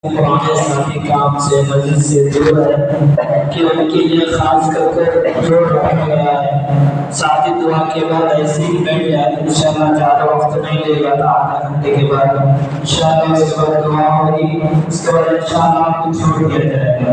पुराने साथी काम से मस्जिद से दूर है कि उनके लिए खास करके जोड़ रखा गया है। साथी दुआ के बाद ऐसे ही बैठ जाए इंशाल्लाह, ज़्यादा वक्त नहीं लेगा था, आधा घंटे के बाद इंशाल्लाह उसके बाद दुआ होगी, उसके बाद इंशाल्लाह आपको छोड़ दिया जाएगा।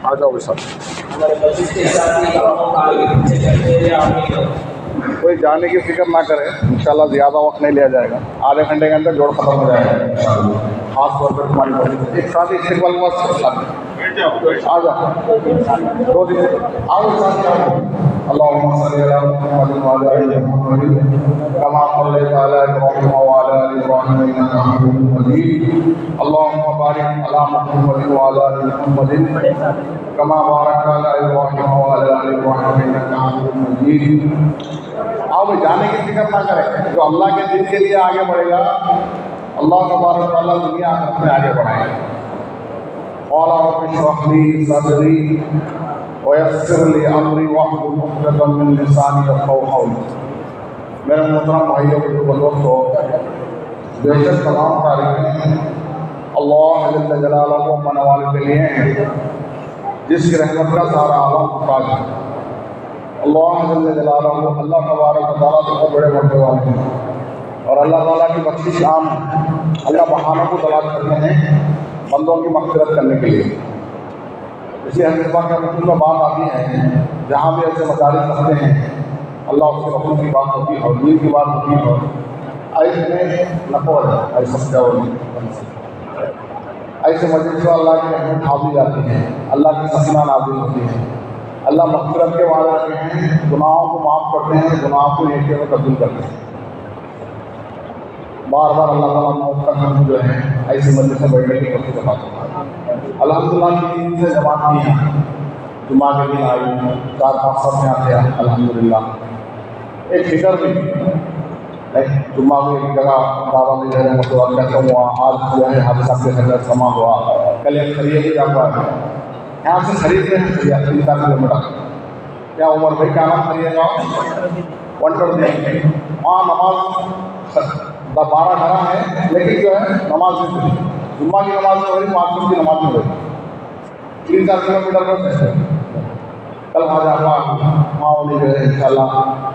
आ जाओ सर। कोई जाने की फिक्र ना करे, इंशाल्लाह ज़्यादा वक्त नहीं लिया जाएगा, आधे घंटे के अंदर जोड़ खत्म हो जाएगा खास तौर पर तुम्हारी बड़ी एक साथ इस्तेमाल आ जाओ 2 दिन आओ साथ आओ। अल्लाहुम्मा सल्ली अला मुहम्मद व अला आलि मुहम्मद कमा सल्लैता अला इब्राहीम व अला आलि इब्राहीम इन्नका हमीदुम मजीद। अल्लाहुम्मा बारिक अला मुहम्मद व अला आलि मुहम्मद कमा बारकता अला इब्राहीम व अला आलि इब्राहीम इन्नका हमीदुम मजीद। आओ भाई, जाने की फिक्र ना करें, जो अल्लाह के दिन के लिए आगे बढ़ेगा अल्लाह तबारक व तआला दुनिया आखिरत में आगे बढ़ाएगा। क़ाल रब्बि इश्रह ली सदरी वयस्सिर ली अमरी वहलुल उक़दतम मिन लिसानी यफ़क़हू क़ौली। मेरे मोहतरम भाइयों को दोस्तों, बेशक तमाम तारीफ़ें अल्लाह जल्ल जलालुहु मन वाले के लिए हैं जिसकी रहमत का सारा आलम मुहताज है। अल्लाह जल्ल जलालुहु, अल्लाह तबारक व तआला बहुत बड़े मर्तबे वाले हैं और अल्लाह ताला की बख्शिश आम है। अल्लाह बहानों को तलाश करते हैं बंदों की मग़फ़िरत करने के लिए। इसलिए हज़रत के रसूल में बात आती है, जहाँ भी ऐसे मजालिस रखते हैं अल्लाह उसके रसूल की बात होती है और दीन की बात होती है, ऐसे में नफ़ो है, ऐसा क्या ऐसे मजलिस में अल्लाह की रहमत हाज़िल जाती है, अल्लाह की सकीना नाज़िल होती है, अल्लाह मग़फ़िरत के वादा रखते हैं, गुनाहों को माफ़ करते हैं, गुनाहों को नेकियों में तब्दील करते हैं। बार बार अल्लाह ताला मौत का हम जो है ऐसे मजलिस में बैठने की कोशिश करता है। अल्हम्दुलिल्लाह की से जमात की है, जुमा के दिन आई 4-5 सब यहाँ थे अल्हम्दुलिल्लाह। एक फिक्र भी जुम्मा को एक जगह दादा में जो है मतलब कैसा हुआ, आज जो है हादसा के अंदर समा हुआ, कल एक खरीद ही जाता है, यहाँ से खरीदते हैं 3 किलोमीटर। क्या उमर भाई क्या नाम खरीदेगा 120 वहाँ नमाज 12 घरा है, लेकिन जो है नमाज नहीं पढ़ी, जुम्मा की नमाज में हो रही, 5 वक्त की नमाज में हो रही, 3-4 किलोमीटर पर कैसे कल वहाँ जाता वहाँ उन्हें जो है इंशाल्लाह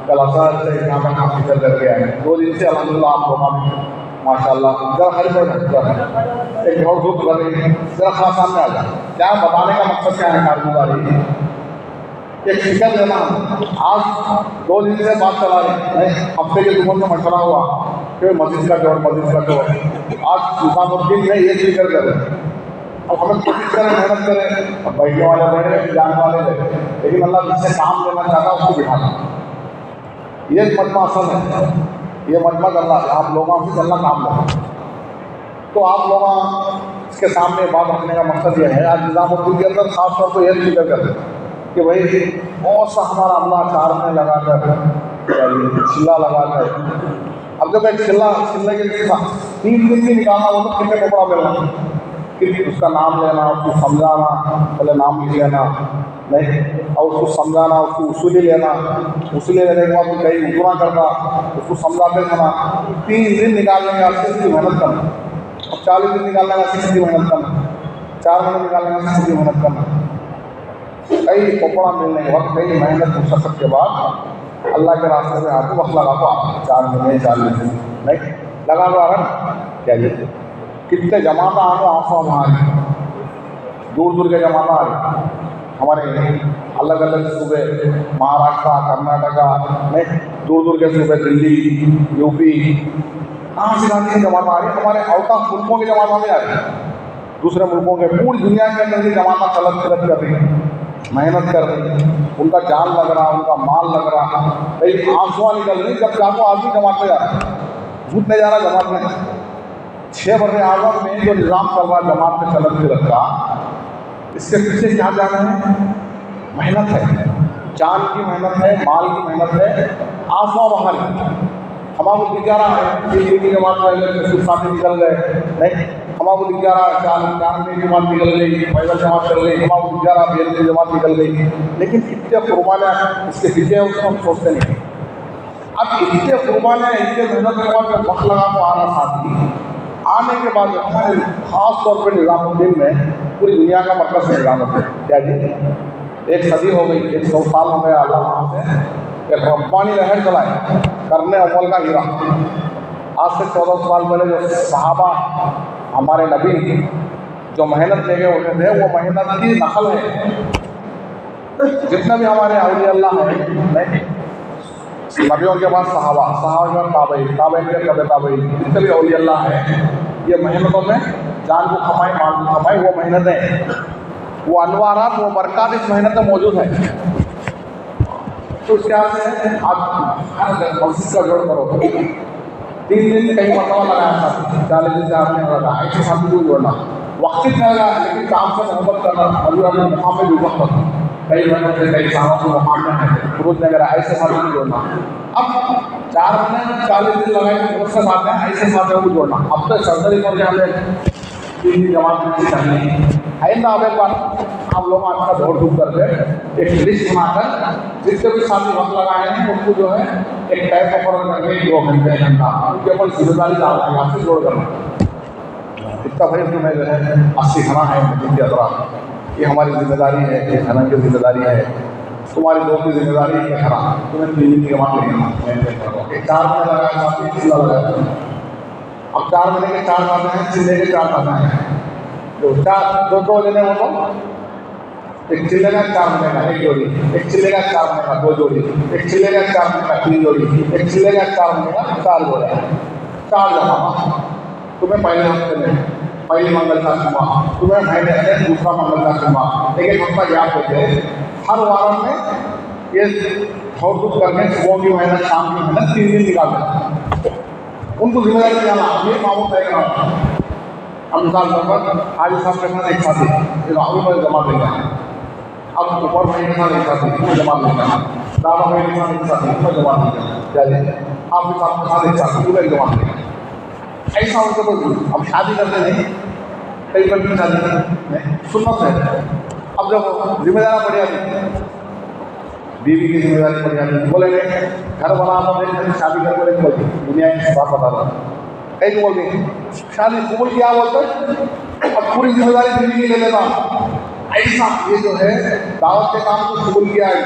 कल असर से यहाँ पर काम फिक्र करके आए। 2 दिन से अल्हम्दुलिल्लाह आप लोग माशाल्लाह जरा हर पर एक और धूप कर रही है, जरा खास सामने आ जाए। क्या बताने का मकसद क्या है कारगुजारी, एक फिक्र देना। आज 2 दिन से बात चला रहे हैं, हफ्ते के जुम्मन में मशवरा हुआ कि मस्जिद का जोड़, मस्जिद का जोड़। आज निज़ामुद्दीन में ये फिक्र करें, अब हमें कोशिश करें, मेहनत करें, अब बैठने वाले बैठे, जाने वाले बैठे, लेकिन अल्लाह जिससे काम लेना चाहता है उसको बिठाना। ये मजमा असल है, ये मजमा अल्लाह है, आप लोगों से अल्लाह काम लेना। तो आप लोग इसके सामने बात रखने का मकसद ये है, आज निज़ामुद्दीन के अंदर खास तौर पर यह फिक्र करें कि भाई बहुत सा हमारा अल्लाह 4 में लगा कर चिल्ला लगा कर, अब जब एक चिल्ले के 3 दिन भी निकालना हो तो कितने कपड़ा मिलना, कि उसका नाम लेना, उसको समझाना, पहले नाम लिख लेना नहीं, और उसको समझाना, उसको उसूली लेना, उसूली लेने के बाद कहीं उतरा करना, उसको समझाते रहना, 3 दिन निकालने का सीधी मेहनत करना, और 40 दिन निकालने का सीधी मेहनत करना, 4 महीने निकालने का सीधी मेहनत करना। कई कपड़ा मिलने के वक्त, कई मेहनत मुशक्क़त के बाद अल्लाह के रास्ते में आके वक्त लगा तो 4 महीने 4 महीने नहीं लगा तो आ क्या जी कितने जमाना आनो आंसू हमारे दूर दूर के जमाना आ रहे हमारे अलग अलग सूबे, महाराष्ट्र, कर्नाटका नहीं दूर दूर के सूबे, दिल्ली, यूपी, कहाँ से कहाँ की जमाना आ रही है। हमारे आउट ऑफ मुल्कों के जमाना में आ रही है, दूसरे मुल्कों के, पूरी दुनिया के अंदर की जमाना तलब तलब कर रही है, मेहनत कर रही है, उनका जान लग रहा, उनका माल लग रहा, कई आंसुआ निकल रही, जब जाको आदमी जमात में जा रहा है, झूठ नहीं जा रहा जमात में। 6 बरस आज़म में जो निज़ाम चल रहा जमात में तलब के रखा, इसके पीछे क्या जाना है? मेहनत है, जान की मेहनत है, माल की मेहनत है, आंसुआ बहार हमारे दिखा रहा है कि की जमात में कुछ साथी निकल गए नहीं, हमारे दिखा रहा 4 की जमात निकल गई, पैदल जमात चल गई, हमारे दिखा रहा 12 की जमात निकल गई, लेकिन कितने कुर्बानियाँ इसके पीछे है उसको हम सोचते नहीं। अब इतने कुर्बानियाँ, इतने मेहनत के बाद जब वक्त लगा तो आ रहा साथी, आने के बाद हमारे खास तौर पर निज़ामुद्दीन में पूरी दुनिया का मरकज़ है निज़ामुद्दीन। क्या जी 1 सदी हो गई, 100 साल हो गया अल्लाह वहाँ से एक रब्बानी लहर चलाए करने अव्वल का हीरा। आज से 14 साल पहले जो सहाबा हमारे नबी जो मेहनत लेके उठे थे, वो मेहनत की नकल है। जितने भी हमारे औलिया अल्लाह हैं नबियों के बाद सहाबा के बाद ताबईन के तबे ताबईन, जितने भी औलिया अल्लाह हैं, ये मेहनतों में जान को कमाई, माल को कमाई, वो मेहनतें, वो अनवारात, वो बरक़ात इस मेहनत में मौजूद है। तो क्या है आप मस्जिद का जोड़ करो, 3 दिन कई मरतबा लगाया था, 40 दिन से आपने लगा, ऐसे साथी को जोड़ना वक्त लगा, लेकिन काम से मोहब्बत करना, अभी अपने मुकाम में भी वक्त कई घंटों से कई सालों से मुकाम में रोज वगैरह, ऐसे साथियों को जोड़ना। अब 4 महीने 40 दिन लगाए बहुत से साथ हैं, ऐसे साथियों को जोड़ना। अब तो सर्जरी करके हमें 3 दिन जमात में करनी है ना। अब एक बार हम लोग आपका दौड़ धूप करके एक लिस्ट बनाकर जितने भी साथी वक्त लगाए हैं उनको जो है एक टाइम पकड़ करके 2 घंटे घंटा उनके ऊपर जिम्मेदारी डालना है, आपसे जोड़ करना। इतना भाई तुम्हें जो है 80 खाना है मस्जिद के अतराफ, ये हमारी जिम्मेदारी है, ये खाना की जिम्मेदारी है, तुम्हारी दोस्त की जिम्मेदारी है खाना, तुम्हें 3 दिन की जमा लेना। 4 महीने लगाया साथी, चिल्ला लगाया। अब 4 महीने के 4 खाते हैं, चिल्ले के 4 खाते हैं, जो 2 जने हो तो एक चिल्ले का 4 महीने का 1 जोड़ी, एक चिल्ले का 4 महीने का 2 जोड़ी, एक चिल्ले का 4 महीने का 3 जोड़ी, एक चिल्ले का 4 महीने का 4 जोड़ा, 4 जमा। तुम्हें पहले हफ्ते में पहली मंगल का जुम्मा, तुम्हें महीने में दूसरा मंगल का जुम्मा, एक हफ्ता याद होते हर वार में ये दौड़ धूप करके सुबह की मेहनत, शाम की मेहनत 3 दिन निकालते हैं। उनको जिम्मेदारी दिलाना, ये मामूल तय कराना। अब मिसाल तौर पर हाजी साहब के साथ एक साथी में जमा देना है, अब ऊपर महीने के साथ एक साथी उसमें जमा देना है, दादा महीने के साथ एक साथी उसमें जमा देना है, आप के साथ एक साथी पूरा जमा देना है। ऐसा उनको कोई अब शादी करते नहीं, कई बल्कि शादी नहीं सुन्नत है। अब जब जिम्मेदारी पड़ जाती, बीवी की जिम्मेदारी पड़ जाती, बोलेंगे घर बनाना शादी करके बोलती दुनिया की बात बता रहा कई बोल गई शादी कबूल क्या बोलते, अब पूरी जिम्मेदारी बीवी की ले लेना। ऐसा ये जो है दावत के काम को कबूल किया है,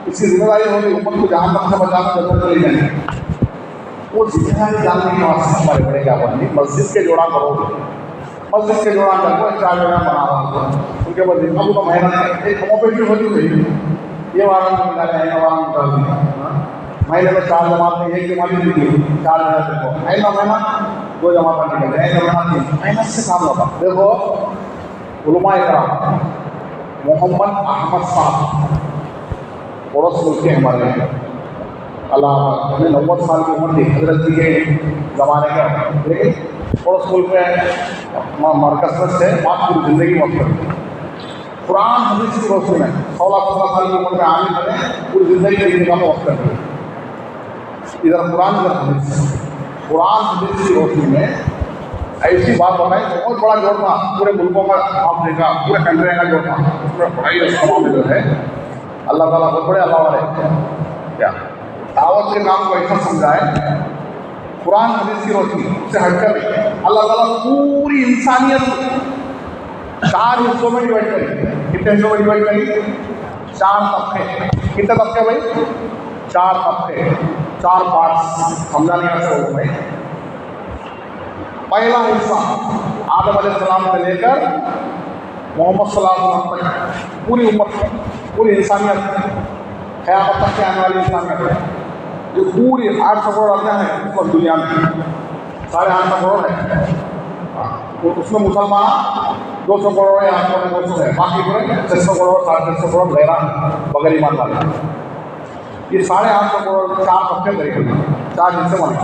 इसकी जिम्मेदारी होगी उम्मत को जहाँ तक से बचाना जरूरत नहीं जाएगी। वो जिम्मेदारी डालने के वास्ते हमारे बड़े क्या बोलेंगे, मस्जिद के जोड़ा करोगे, मस्जिद के जोड़ा करो, 4 जगह बना रहा हूँ उनके बाद अब तो मेहनत एक कमोपेटी होती हुई ये वाला निकाले हैं, वाला निकाल दिया महीने में 4 जमात में 1 जमात निकली, 4 महीने देखो ऐसा महीना 2 जमात निकल गए, ऐसा महीना 3 मेहनत से काम होगा। देखो उलमा इकराम मोहम्मद अहमद साहब पड़ोस मुल्क के हमारे अल्लाह ने 90 साल की उम्र थी हजरत जी के ज़माने का, लेकिन पड़ोस मुल्क में मरकज़ में से बात पूरी ज़िंदगी वक्त कर कुरान हदीस की रोशनी में 16-17 साल की उम्र में आने बने पूरी ज़िंदगी की निगाह वक्त कर इधर कुरान हदीस की रोशनी में ऐसी बात बताई बहुत बड़ा जोड़ना पूरे मुल्कों का आप देखा, पूरे कंट्री का जोड़ना पूरा पढ़ाई में जो है अल्लाह ताला बहुत बड़े अल्लाह वाले क्या दावत के काम को ऐसा समझाए कुरान हदीस की रोशनी उससे हटकर अल्लाह ताला पूरी इंसानियत 4 हिस्सों में डिवाइड करें कि कितने हिस्सों में डिवाइड करेंगे? 4 तबके। कितने तबके भाई? 4 तबके, 4 पार्ट्स। समझाने का शौक भाई। पहला हिस्सा आदम अलैहिस्सलाम से लेकर मोहम्मद सल्लल्लाहु अलैहि वसल्लम तक पूरी उम्मत, पूरी इंसानियत, क़यामत तक के आने वाली इंसानियत, जो पूरी 800 करोड़ आदमियाँ हैं उस वक्त दुनिया में, 850 करोड़ है। तो उसमें मुसलमान 200 करोड़ या 200 है, बाकी पूरे 600 करोड़ 650 करोड़ गैरा बगैर ईमान वाले। ये 850 करोड़ 4 तबके तरीके 4 हिस्से बने।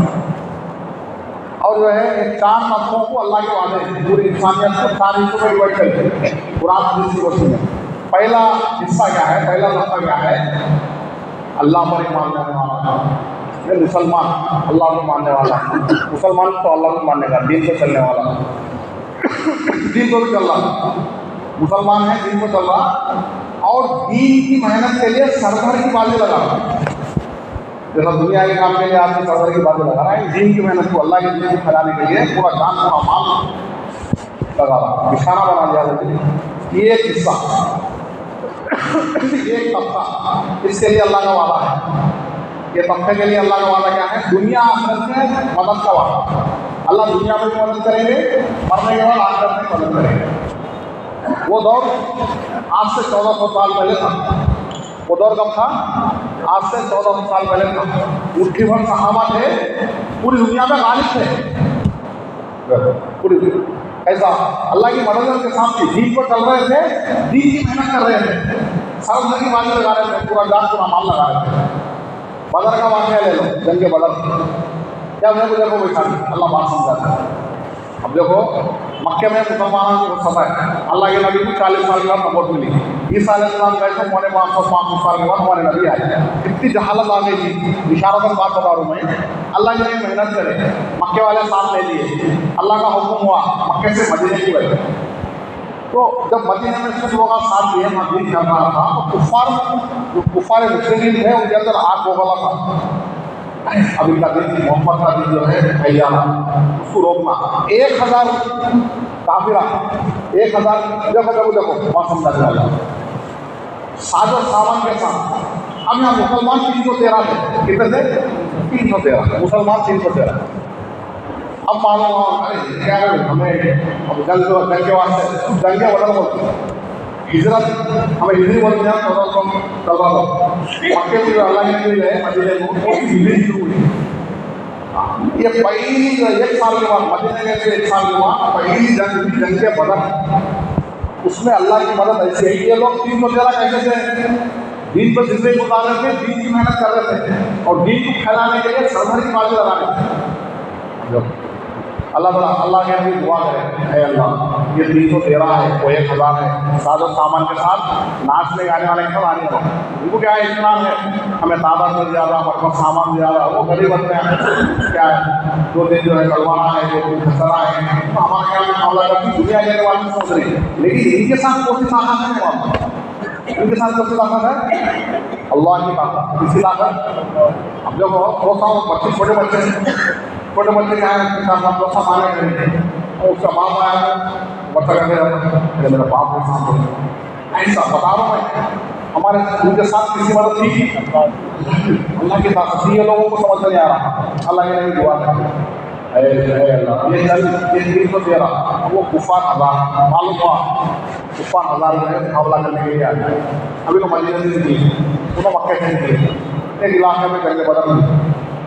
और जो है 4 तबकों को अल्लाह के वादे पूरी इंसानियत को 4 हिस्सों में डिवाइड करते हैं कुरान हदीस की रोशनी में। पहला हिस्सा क्या है? पहला तबका क्या है? अल्लाह पर ईमान रखने वाला, मुसलमान, अल्लाह को मानने वाला। मुसलमान तो अल्लाह को मानने का, दीन पर चलने वाला, दीन को भी चल रहा, मुसलमान है, दीन को चल रहा और दीन की मेहनत के लिए सरभर की बाजी लगा रहा। जैसा दुनिया के काम के लिए आदमी सरभर की बाजी लगा रहा है, दीन की मेहनत को, अल्लाह के दीन को फैलाने के लिए पूरा जान पूरा माल लगा रहा, निशाना बना दिया लोगों। ये एक हिस्सा, एक तबका, इसके लिए अल्लाह का वादा है। ये तबके के लिए अल्लाह का वादा क्या है? दुनिया आखिरत में मदद का वादा। अल्लाह दुनिया में भी मदद करेंगे, मरने के बाद आखिरत में मदद करेंगे। वो दौर आज से 1400 साल पहले था। वो दौर कब था? आज से 1400 साल पहले था। मुट्ठी भर सहाबा थे, पूरी दुनिया में गालिब थे। पूरी ऐसा अल्लाह की मदद के साथ दीन पर चल रहे थे, दीन की मेहनत कर रहे थे, सरभर की बाजी लगा रहे थे, पूरा जान पूरा माल लगा रहे थे। बदर का वाक़या ले लो, जंग बदर, क्या मैं मुझे को बैठा अल्लाह बात समझाता है। अब देखो मक्के में मुसलमानों को सफा है, अल्लाह के नबी को 40 साल के बाद नबूवत मिली। ईसा अलैहिस्सलाम गए थे, पौने 500 साल के बाद हमारे नबी आए। कितनी जहालत आ गई थी। इशारतन बात बता रहा हूँ मैं। अल्लाह के लिए मेहनत करे, मक्के वाले साथ ले लिए, अल्लाह का हुक्म हुआ, मक्के से मदीने की गए। तो जब मदीने में सब लोग साथ लिए दीन कर रहा था, तो कुफार मुस्लिम थे, उनके अंदर आग बोगला था। अब इनका दिन मोहम्मद का दिन जो है भैया उसको रोकना। 1000 काफिरा, 1000 देखो बहुत समझा जाएगा, साजो सामान के साथ। अब यहाँ मुसलमान 313 थे। कितने थे? 313 मुसलमान, 313। अब मालूम अरे क्या है हमें, अब जंग के वास्ते जंगे बदल बोलते, हिजरत हमें हिजरी बोलते हैं। 1414 मक्के से अल्लाह के लिए है मदीने को हिजरी शुरू हुई। ये पहली 1 साल के बाद, मदीने के 1 साल के बाद पहली जंग के बदर, उसमें अल्लाह की मदद ऐसी है। ये लोग 313 कैसे थे? दीन पर जिंदगी गुजार रहे थे, दीन की मेहनत कर रहे थे और दीन को फैलाने के लिए सरभर की बाजी लगा रहे थे। अल्लाह के भी दुआ करें, है अल्लाह ये 313 है, वो 1000 है, साजो सामान के साथ नाचने गाने वाले सब आने वाले। उनको क्या है? इतना है हमें तादाद में ज़्यादा, हमारे पास सामान ज़्यादा, वो गरीब बनते हैं। क्या है 2 दिन जो है कलवाना है, 2 दिन खसरा है, तो हमारे ख्याल में मामला करती दुनिया जाने वाली सोच रही है। लेकिन इनके साथ कौन सी ताकत है? बात इनके साथ कौन सी ताकत है? अल्लाह की ताकत। इसी ताकत अब देखो बच्चे, छोटे बच्चे क्या है, हम लोग सामान्य करेंगे और उसका बाप आया बच्चा कहते मेरा बाप के साथ ऐसा बता रहा हूँ मैं। हमारे उनके साथ किसी मदद थी? अल्लाह की ताकत। ये लोगों को समझ नहीं आ रहा। अल्लाह के लिए दुआ करें, अल्लाह ये 313 वो कुफार 1000 मालूम हुआ, कुफार 1000 जो है मुकाबला करने के लिए आ गए। अभी तो मदीने से थी, दोनों मक्के से थे, एक इलाके में जंग बदर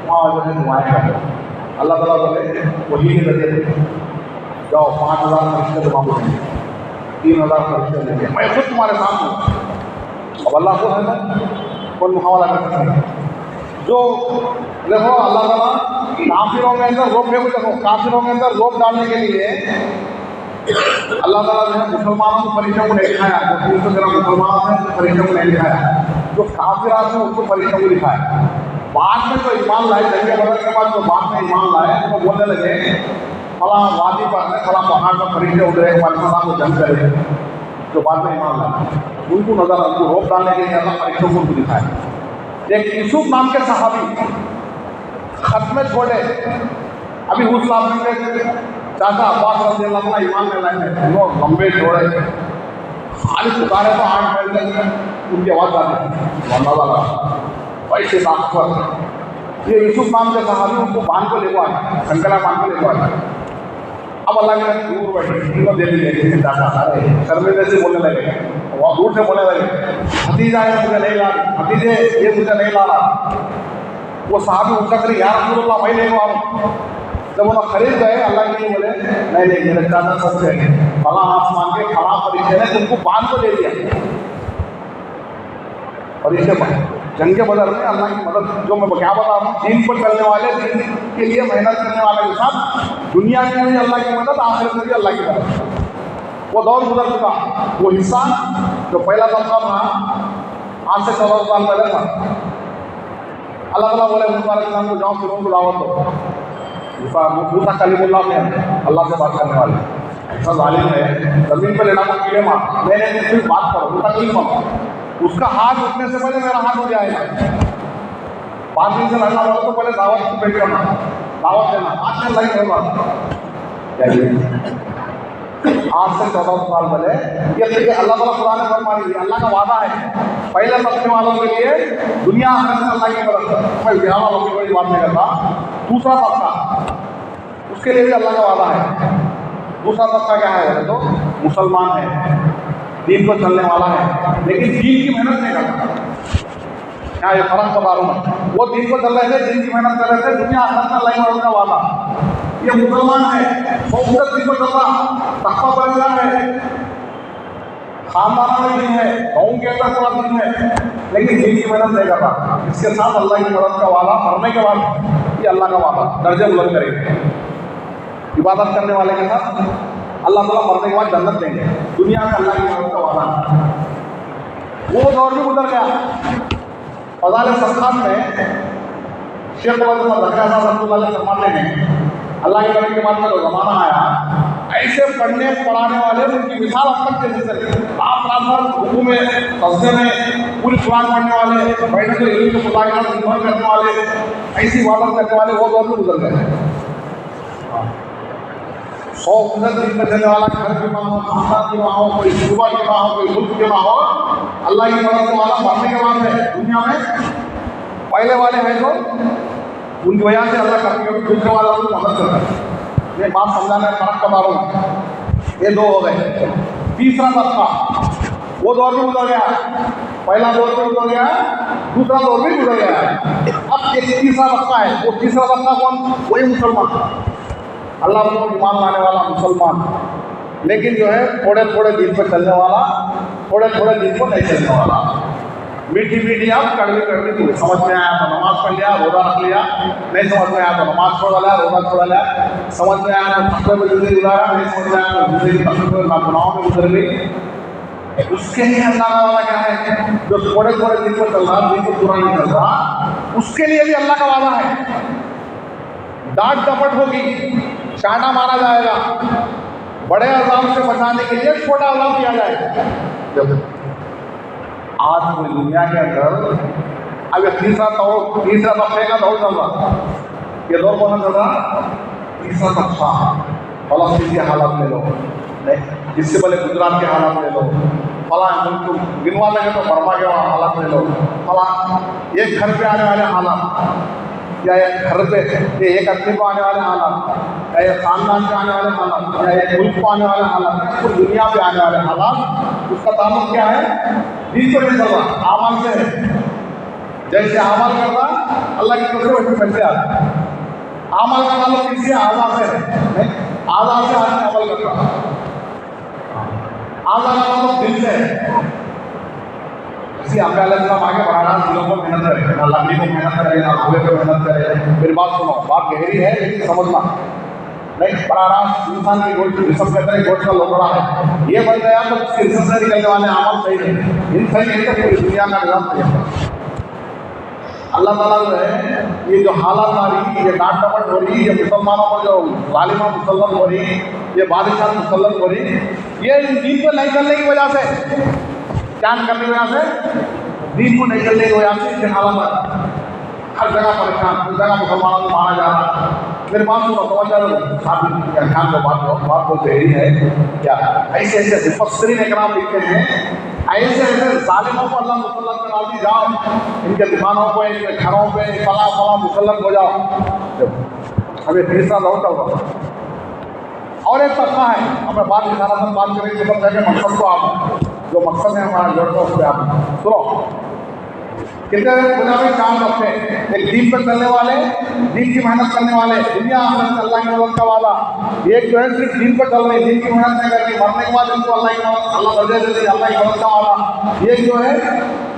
वहाँ जो है दुआएँ करते। अल्लाह ताला बोले वही के जरिए जाओ 5000 फरिश्ते जमा हो जाएंगे, 3000 फरिश्ते लेंगे, मैं खुद तुम्हारे साथ हूँ। अब अल्लाह को है ना कौन मुकाबला कर सकते हैं? जो देखो अल्लाह ताला काफिरों के अंदर रोक, देखो काफिरों के अंदर रोक डालने के लिए अल्लाह ताला जो है मुसलमानों को परीक्षा को नहीं दिखाया। जो 313 मुसलमान हैं परीक्षा को नहीं दिखाया, जो काफिरात हैं उनको परीक्षा को दिखाया। बाद में तो ईमान लाए, जंगे बदल के बाद जो बाद में ईमान लाए तो बोलने लगे फला वादी पर फला पहाड़ पर फरिश्ते उतरे, हमारे साथ वो जंग करे। जो बाद में ईमान लाए उनको नजर, उनको रोक डालने के लिए अल्लाह परीक्षों को उनको दिखाया। एक यूसुफ नाम के सहाबी खत में छोड़े, अभी हूसला के चाचा अब्बास रज़ी अल्लाह अन्हु ईमान में लाए, लंबे छोड़े खाली पुकारे तो 8 बैल तक उनकी आवाज़ आती है वैसे ताकतवर। ये यूसुफ नाम के सहाबी उनको बांध को लेकर आए, शंकरा बांध को लेकर आए। अब अल्लाह के दूर बैठे इनको दे दिए शर्मिंदे से बोलने लगे, वहाँ दूर से बोलने लगे, भतीजा है मुझे नहीं ला रही, भतीजे ये मुझे नहीं ला रहा। वो साहब उनका करी यार रसूलुल्लाह मैं ले आ रहा हूँ। जब उन्हें खरीद गए अल्लाह के लिए बोले नहीं मेरे चाचा सच है, फला आसमान के फला परिचय ने तुमको बांध को दे दिया। और इसे जंगे बदर में अल्लाह की मदद, जो मैं क्या बता रहा हूँ, दीन पर चलने वाले, दीन के लिए मेहनत करने वाले के साथ दुनिया में भी अल्लाह की मदद, आखिरत में भी अल्लाह की मदद। वो दौर गुजर चुका। वो हिस्सा जो पहला दफा था आज से 14 साल पहले था, अल्लाह ताला बोले मूसा अलैहिस्सलाम को जाओ फिर उनको दावत दो। मूसा कलीमुल्लाह में अल्लाह से बात करने वाले ऐसा जालिम है, जमीन पर लेना को कीड़े मार, मैंने सिर्फ बात करो मूसा कलीम, उसका हाथ उठने से पहले मेरा हाथ हो जाएगा। 5 दिन से लड़ना पड़ा तो पहले दावत को पेश करना, दावत देना, आज से लगी होगा। आज से 14 साल पहले ये अल्लाह ताला कुरान में फरमाई है, अल्लाह का वादा है पहले तबके वालों के लिए दुनिया आखिरत में अल्लाह की मदद। मैं बिहार वालों की कोई बात नहीं करता। दूसरा तबका उसके लिए भी अल्लाह का वादा है। दूसरा तबका क्या है तो मुसलमान है, दीन को चलने वाला है, लेकिन दीन की मेहनत नहीं करता। क्या ये फर्क बता रहा हूँ, वो दीन को चल रहे थे, दीन की मेहनत कर रहे थे, दुनिया आखिरत में अल्लाह की मदद का वादा। ये मुसलमान है, बहुत दीन को चल रहा, तकवा परिवार है, खानदाना में दीन है, गाँव के अंदर थोड़ा दीन है, लेकिन दीन की मेहनत नहीं करता। इसके साथ अल्लाह की मदद का वादा, मरने के बाद ये अल्लाह का वादा दर्जे बुलंद करेंगे। इबादत करने वाले के साथ अल्लाह ताला मरने के बाद जन्नत देंगे। दुनिया में अल्लाह की मदद का वादा। वो दौर भी गुजर गया। फज़ाइल सल्तान में शेख फरमाते हैं अल्लाह के नबी के बाद में जो ज़माना आया, ऐसे पढ़ने पढ़ाने वाले उनकी मिसाल अब तक के जैसे रात भर रुकू में सजदे में पूरी कुरान पढ़ने वाले, बैठे तो इल्म के मुताबिक इबादत करने वाले, ऐसी इबादत करने वाले वो दौर भी गुजर गए। 100 दिन में चलने वाला घर के माँ हो, खानदान के माँ हो, कोई सुबह के माँ हो, कोई मुल्क के माँ हो, अल्लाह की मदद वाला मरने के बाद है। दुनिया में पहले वाले हैं जो उनकी वजह से अल्लाह करती है, दूसरे वाला उनको मदद करता है। ये बात समझाने फर्क बता रहा हूँ। ये 2 हो गए। तीसरा तबका वो दौर भी गुजर गया, पहला दौर भी गुजर गया, दूसरा दौर भी गुजर गया। अब एक तीसरा तबका है। वो तीसरा तबका कौन? वही मुसलमान, अल्लाह को ईमान लाने वाला मुसलमान, लेकिन जो है थोड़े थोड़े दिन पर चलने वाला, थोड़े थोड़े दिन पर नहीं चलने वाला। मीठी मीठी आप कड़वी कड़वी थी, समझ में आया तो नमाज पढ़ लिया, रोज़ा रख लिया, नहीं समझ में आया तो नमाज छोड़ लिया, रोज़ा छोड़ लिया, समझ में आया तो फतवे में जिंदगी गुजारा, नहीं समझ में आया तो जिंदगी फतवे में गुनाहों में गुजर गई। उसके लिए अल्लाह का वादा क्या है? जो थोड़े थोड़े दिन पर चल रहा, दिन को पूरा नहीं चल रहा, उसके लिए भी अल्लाह का वादा है। डांट डपट होगी, शाना मारा जाएगा, बड़े अज़ाब से बचाने के लिए छोटा अज़ाब किया जाएगा। आज पूरी दुनिया के अंदर अब ये तीसरा तबके का दौर चल रहा। ये दौर कौन चल रहा? तीसरा तबका। फलस्तीन के हालात ले लो, इससे पहले गुजरात के हालात ले लो, फला मुल्क गिनवा लगे तो बर्मा के हालात ले लो, फला एक घर पे आने वाले हालात, या एक घर पे एक आदमी को आने वाले हालात, या एक खानदान पे आने वाले हालात, या एक मुल्क को आने वाले हालात, पूरी दुनिया पे आने वाले हालात, उसका ताल्लुक क्या है? दीन पर नहीं चल रहा, आमाल से है। जैसे आमाल करना अल्लाह की तरफ से वैसे पैसे आते हैं। आमाल का ताल्लुक किससे? आज़ा से है। आज़ा से आदमी अमल करता, आज़ा का ताल्लुक दिल से है। इसी अम्बिया अलैहिस्सलाम आगे बढ़ाना, दिलों पर मेहनत करें, ना लकड़ी को मेहनत करें, ना धुएं पर मेहनत करें। मेरी बात सुनो, बात गहरी है लेकिन समझना नहीं। बढ़ाना इंसान की गोश्त, जिसम के अंदर गोश्त का लोकड़ा है, ये बन गया तो उसके जिसम से निकलने वाले आमल सही नहीं, इन सही नहीं तो पूरी दुनिया का निजाम सही है। अल्लाह ताला जो है ये जो हालात आ रही, ये डांट डपट हो रही, ये मुसलमानों पर जो जालिमा मुसल्लत हो रही, ये बादशाह मुसल्लत हो रही, ये इन दीन पर नहीं चलने की वजह से, क्या करने की वजह से? दीन को नहीं चलने की वजह से ये हालात। हर जगह परेशान, हर जगह मुसलमानों को मारा जा रहा। मेरे पास तो ध्यान को बात बोलते ही है क्या ऐसे ऐसे मुफस्सिरीन इकराम लिखते हैं, ऐसे ऐसे जालिमों को अल्लाह मुसल्लत करा दी, जाओ इनके दुकानों पे, इनके घरों पे फला फला मुसल्लत हो जाओ। अभी तीसरा दौर चल रहा और एक तबका है, हमें बात इशारा से बात करेंगे सब जगह मकसद को आप जो मकसद है हमारा जोड़ को उस पर आप सुनो। कितने दुनिया में 4 तबके, एक दीन पर चलने वाले, दीन की मेहनत करने वाले, दुनिया आखिरत में अल्लाह की मदद का वादा। एक जो है सिर्फ दीन पर चल रही, दीन की मेहनत नहीं करती, मरने के बाद इनको अल्लाह की मदद, अल्लाह दर्जे देती, अल्लाह की मदद का वादा। एक जो है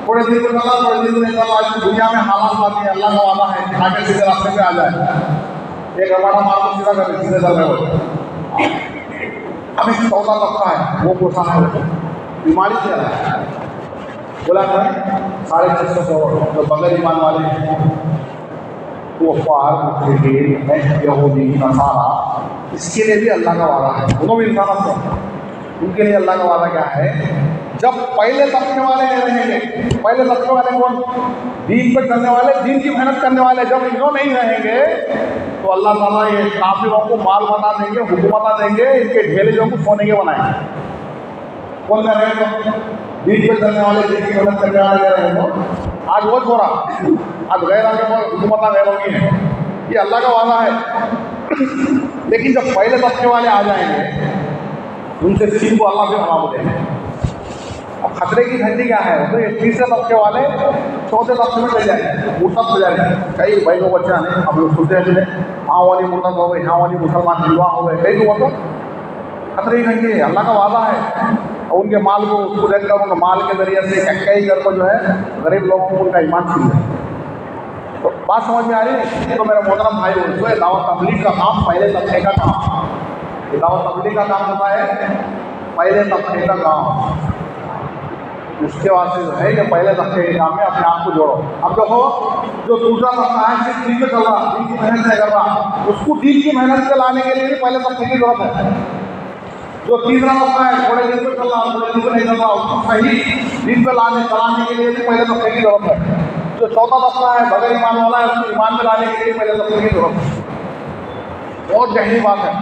थोड़े दिन पर चला, थोड़े दिन नहीं चला, दुनिया में हालात आती है, अल्लाह का वादा है आगे सीधे रास्ते पे आ जाए। एक हमारा मार्ग सीधा कर सीधे चल रहे हो। अब एक 14 तबका है, वो कोसा है, बीमारी से रहा है, बोला था 650 करोड़ जो बगैर ईमान वाले हैं, वो यहूदी नसारा, इसके लिए भी अल्लाह का वादा है। दोनों भी इंसान हैं, उनके लिए अल्लाह का वादा क्या है, जब पहले तबके वाले नहीं रहेंगे, पहले तबके वाले कौन, दीन पर चलने वाले, दीन की मेहनत करने वाले, जब इन्हों नहीं रहेंगे तो अल्लाह ताला ये काफिरों को माल बना देंगे, हुकूमत देंगे, इनके ढेले को सोने के बनाएंगे। कौन कर रहे हैं, दीन पर चलने वाले, दीन की मेहनत करने वाले रहे हैं। आज वो छोड़ा, आज गैर आगे हुकूमत गैर होगी है, ये अल्लाह का वादा है। लेकिन जब पहले तबके वाले आ जाएंगे, उनसे सीन को अल्लाह से हवा देंगे। अब खतरे की घंटी क्या है, तो ये तीसरे तबके वाले चौथे तबके में चले जाएंगे, मुर्तद हो जाएंगे। कई भाई को बच्चा नहीं, हम लोग सुनते हैं हाँ वाली मुर्तद हो गई, हाँ वाली मुसलमान हिंदुआ हो गए, कई तो खतरे की घंटी है, अल्लाह का वादा है। और उनके माल को उसको देखकर उनके माल के जरिए से कई घर को जो है गरीब लोगों को उनका ईमान छीन जाए। तो बात समझ में आ रही है। तो मेरा मोहतरम भाई जो है, दावत तबलीग का काम पहले तबके का काम, ये दावत तबलीग का काम होता है पहले तबके का काम। उसके वास्ते जो है ये पहले तबके के काम में अपने आप को जोड़ो। अब देखो जो दूसरा तबका है सिर्फ दीन पे चल रहा, दीन की मेहनत नहीं कर रहा, उसको दीन की मेहनत पे लाने के लिए भी पहले तबके की जरूरत है। जो तीसरा तबका है थोड़े दिन पे चल रहा, थोड़े दिन पे नहीं चल रहा, उसको सही दिन पे चलाने के लिए भी पहले तबके की जरूरत है। जो चौथा तबका है बगैर ईमान वाला है, उसको ईमान में लाने के लिए पहले तबके की जरूरत है। बहुत गहरी बात है,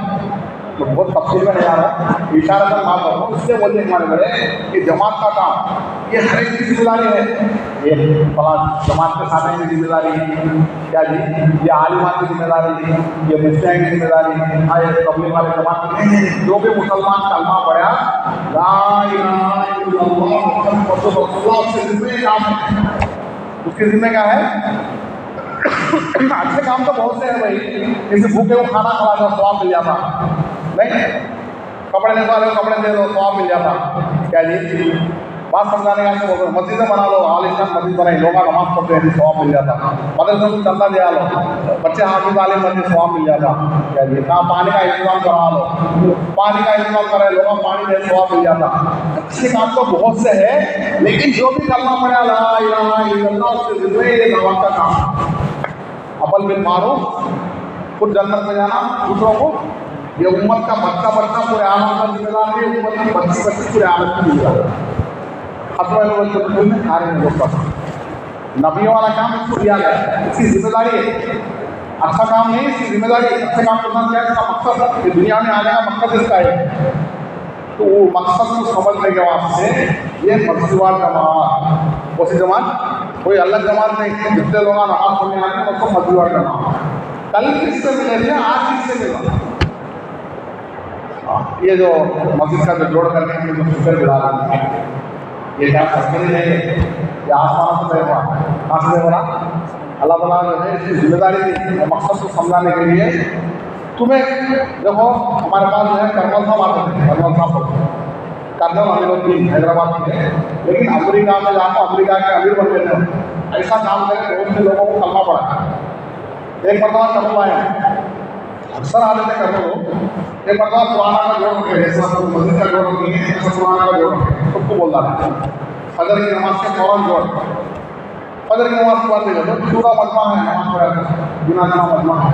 तो बहुत तफसील में नहीं आ रहा, इशारा का बात करो। इसलिए बोलते हमारे बड़े कि जमात का काम ये हर एक की जिम्मेदारी है। ये फला जमात के साथ की जिम्मेदारी क्या जी, ये आलिमात की जिम्मेदारी, ये मुफ्तियाँ की जिम्मेदारी, हाँ ये तबलीग वाले जमात की, जो भी मुसलमान कलमा पढ़ा ला इलाहा इल्लल्लाह मुहम्मद रसूलुल्लाह, उसके जिम्मे काम है। उसके जिम्मे क्या है, अच्छे काम तो बहुत से हैं भाई, जैसे भूखे को खाना खिला दो स्वाब मिल जाता, नहीं कपड़े दे दो, कपड़े दे दो स्वाब मिल जाता। क्या जी बात समझाने का बोल रहे, मस्जिदें बना लो, आल इस्लाम मस्जिद बनाई, लोग नमाज पढ़ते हैं, स्वाब मिल जाता। मदरसे को चंदा दिया लो, बच्चे हाफिज तालीम मस्जिद, स्वाब मिल जाता। क्या जी कहाँ पानी का इंतजाम करा लो, पानी का इंतजाम कराए, लोगों को पानी दे, स्वाब मिल जाता। अच्छे काम तो बहुत से है, लेकिन जो भी कलमा पड़ा ला इलाहा इल्लल्लाह, उसके जिम्मे ये दावत का काम, अमल बिल मारूफ, खुद जन्नत में जाना, दूसरों को, ये उम्मत का बच्चा पूरे आलम का जिम्मेदार है, उम्मत की बच्ची पूरे आलम की जिम्मेदार है। नबियों वाला काम इसको दिया गया है, इसकी जिम्मेदारी है। अच्छा काम नहीं, इसकी जिम्मेदारी। अच्छा काम करना क्या है, इसका मकसद कि दुनिया में आने का मकसद इसका है। तो वो मकसद को समझने के वास्ते ये मस्जिदवार जमात, कौन सी जमात, कोई अलग जमात नहीं, जितने लोग नमाज पढ़ने आते हैं उसको मस्जिदवार जमात। कल किससे मिले थे, आज किससे मिला, ये जो मस्जिद का जो जोड़ करके हमें जो फिक्र मिला रहा है, ये क्या सस्ते नहीं है, ये आसमान से हुआ, कहाँ से बोला, अल्लाह ताला जो है इसकी जिम्मेदारी दी मकसद को समझाने के लिए। तुम्हें देखो हमारे पास जो है कर्नल साहब आते थे, कर्नल साहब कर्नल अमीरुद्दीन हैदराबाद के, लेकिन अमेरिका में जाकर अमेरिका के अमीर बन गए थे। ऐसा काम करके बहुत से लोगों को कलमा पड़ा। एक मरतबा कर्नल आया, अक्सर आते थे कर्नल लोग, एक मरतबा पुराना का जोड़ रखे, जैसा मस्जिद का जोड़ रखी है, ऐसा पुराना का जोड़ रखे, सबको बोल रहा था फजर की नमाज के फौरन जोड़, फजर की नमाज के बाद ले जाते, पूरा मजमा है नमाज पढ़ा, बिना जना मजमा है।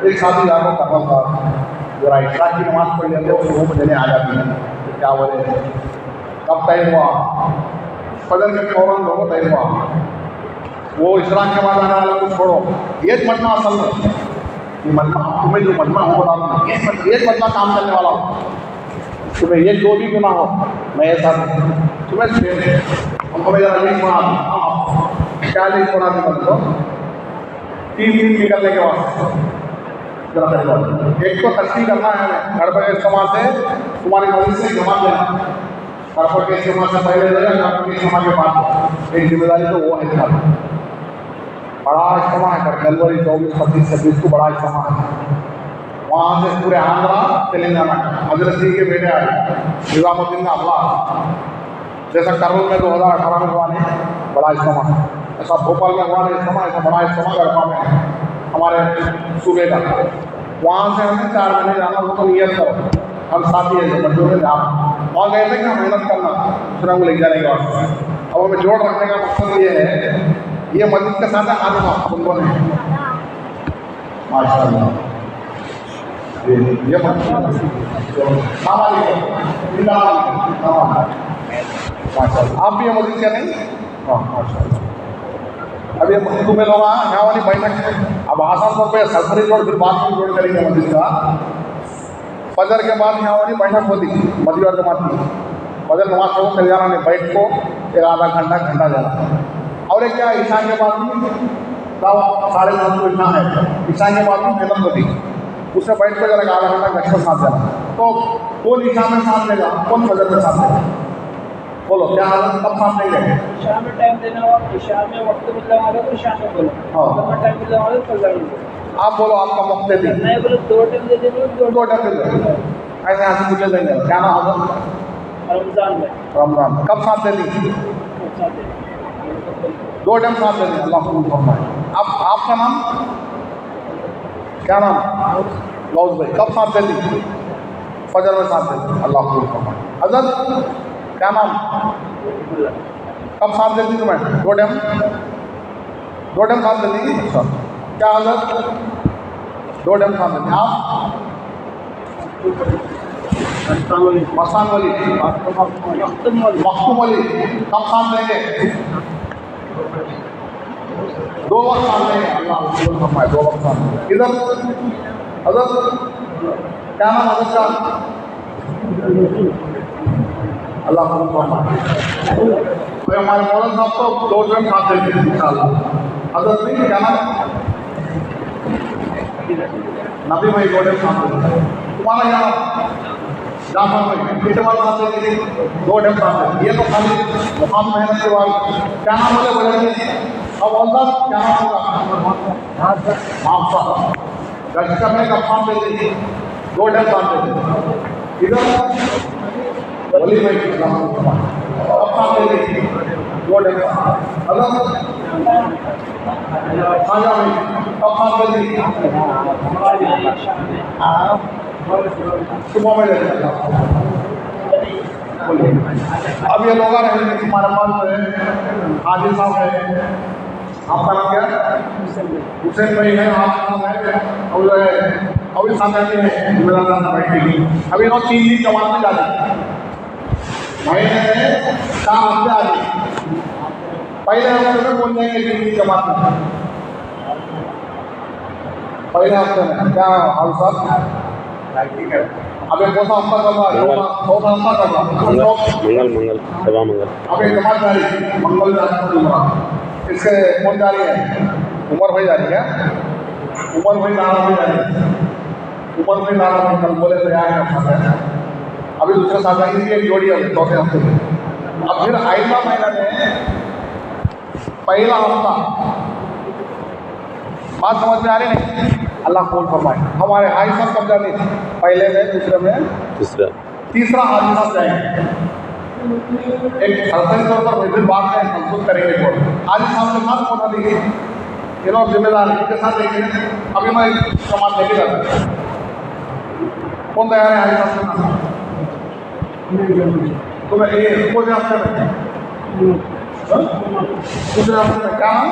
एक साथी जाकर कर्नल साहब जरा इशा की नमाज पढ़ लेते, वो मुझे आ जाती है, क्या बोले कब तय हुआ, फजर के फौरन लोगों तय हुआ। वो इशराक के बाद आने वाले को छोड़ो, ये मजमा असल में, ये मजमा तुम्हें जो मजमा हो बता दूँ, ये मजमा काम करने वाला हो, तुम्हें ये जो भी गुनाह हो मैं ऐसा तुम्हें हमको मैं जरा लिख बना दूँ, क्या लिख बना दूँ मतलब 3 दिन निकलने के बाद जरा एक तो तस्वीर करना है गड़बड़ के इस्तेमाल से तुम्हारी मदद से जमा देना, गड़बड़ के इस्तेमाल से पहले देगा, गड़बड़ के इस्तेमाल के बाद एक जिम्मेदारी तो वो है बड़ा इज्तिमा है जनवरी 24, 25, 26 को बड़ा इज्तिमा है। वहाँ से पूरे आंध्रा तेलंगाना हजरत सिंह के बेटे आए निजामुद्दीन अल्लाह, जैसा करनूल में 2018 में हुआ नहीं बड़ा इज्तिमा, ऐसा भोपाल में हुआ नहीं इज्तिमा, ऐसा बड़ा इज्तिमा गढ़वा में हमारे सूबे का। वहाँ से हमें 4 महीने जाना, वो तो नियत करो हम साथी है बच्चों में जाना, वहाँ गए थे कि मेहनत करना दूसरा को ले जाने के वास्ते। अब हमें जोड़ रखने का मकसद ये है, ये मस्जिद के साथ आदमा उनको नहीं माशाअल्लाह ये माशाअल्लाह आप भी ये मस्जिद के नहीं? हाँ माशाअल्लाह। अब ये मस्जिद में लोग यहाँ वाली बैठक अब आसान तौर पर सरसरी जोड़ फिर बात भी जोड़ करेंगे मस्जिद का। फजर के बाद यहाँ वाली बैठक होती मस्जिद और जमात की, फजर नमाज को चल जाना नहीं, बैठ को एक आधा घंटा जाना। और एक क्या ईशा के बाद भी 9:30 को ईशा है, ईशा के बाद भी मेहनत होती, उससे बैठ कर जरा आधा घंटा गश्त साथ जाना। तो कौन ईशा में साथ लेगा, कौन फजर में साथ लेगा, बोलो क्या हालत कब साथ नहीं लेंगे? ईशा में टाइम देना होगा, ईशा में वक्त मिलने वाला तो ईशा में बोलो, हाँ टाइम मिलने वाला तो फजर में बोलो। आप बोलो आपका वक्त दे दें, नहीं बोलो 2 टाइम दे देंगे, 2 टाइम दे दें, ऐसे यहाँ से मुझे देंगे क्या नाम होगा? रमजान में। रमजान कब साथ दे दी? 2 टाइम साथ दे दें, अल्लाह कबूल फरमाए। अब आपका नाम क्या नाम? लौज भाई कब साथ दे दी? फजर में साथ दे दी, अल्लाह कबूल फरमाए। हजरत क्या नाम? कब साथ दे दी तुम्हें? 2 टाइम साथ दे दी। अच्छा क्या हजरत? 2 टाइम साथ दे दी। आप मस्तान वाली मखतूम वाली कब साथ देंगे? 2 वक्त साथ देंगे, अल्लाह कबूल फरमाए। 2 वक्त साथ इधर हजरत क्या नाम हजरत का? अल्लाह कबूल फरमाए। तो हमारे मौलाना साहब तो 2 टाइम साथ देंगे इंशाअल्लाह। हजरत नहीं क्या नाम? नबी भाई 2 टाइम साथ देंगे। तुम्हारा क्या नाम? जाफर भाई इटवाल साथ देंगे, 2 टाइम साथ देंगे। ये तो खाली मुकाम मेहनत के बाद क्या नाम बोले बोलेंगे? अब क्या नाम होगा? माफा गश्त करने का साथ देंगे, 2 टाइम साथ देंगे। इधर वली भाई अब साथ देंगे, 2 टाइम अगर साजा भाई अब साथ देंगे सुबह में रहेगा। अब ये लोग रहेंगे हमारे पास जो है आदिल साहब है, आपका नाम क्या है? हुसैन भाई है, आपका नाम है और जो है अभी साथ आते हैं जिम्मेदार बैठेगी। अभी लोग 3 दिन जमात में जाते महीने में 4 हफ्ते आ गए, पहले हफ्ते में बोल जाएंगे 3 दिन जमात में, पहले हफ्ते में क्या हाल साहब? अबे कौन सा हफ्ता कर रहा है? 4 हफ्ता कर रहा है मंगल सवा मंगल। अब एक जमात जा रही मंगल इसके कौन जा रही है? उमर भाई जा रही है, उमर भाई नारा भाई जा रही है, उमर भाई नारा भाई कल बोले तो यार अभी दूसरे साथ आएंगे एक जोड़ी है 4थे हफ्ते में। अब फिर आइंदा महीना में पहला हफ्ता बात समझ में आ रही नहीं? अल्लाह कबूल फरमाए। हमारे हाई साहब कब जाने? पहले में, दूसरे में, तीसरा हाजी साहब जाएंगे। एक सरकारी तौर पर विभिन्न बात है मंसूख करेंगे कौन हाजी साहब के साथ कौन देंगे? ये लोग जिम्मेदार इनके साथ देंगे। अभी मैं समाज लेके जाता हूँ, कौन तैयार है हाजी साहब के साथ? तो मैं ये कौन हफ्ते में? दूसरे हफ्ते में क्या नाम?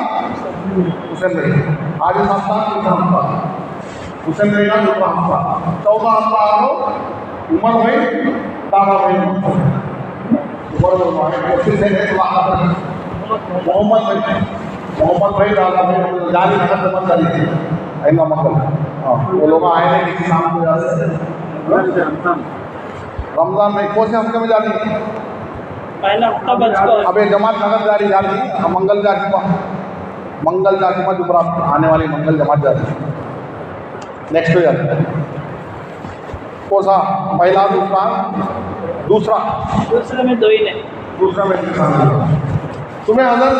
हुसैन भाई हाजी साहब का दूसरा हफ्ता, हुसैन भाई का दूसरा हफ्ता, 14 हफ्ता आपको उमर भाई तारा भाई मोहम्मद भाई मोहम्मद भाई डाला भाई जारी खत्म मत करिए आएगा मंगल। हाँ वो लोग आए हैं किसी काम को रमजान में कौन से हफ्ते में जारी पहला हफ्ता बच गया। अब ये जमात नगर जारी जारी मंगल जारी जुमरा आने वाली मंगल जमात जारी नेक्स्ट ईयर कौन सा पहला दूसरा दूसरे में 2 ही नहीं। दूसरा में तुम्हें हजरत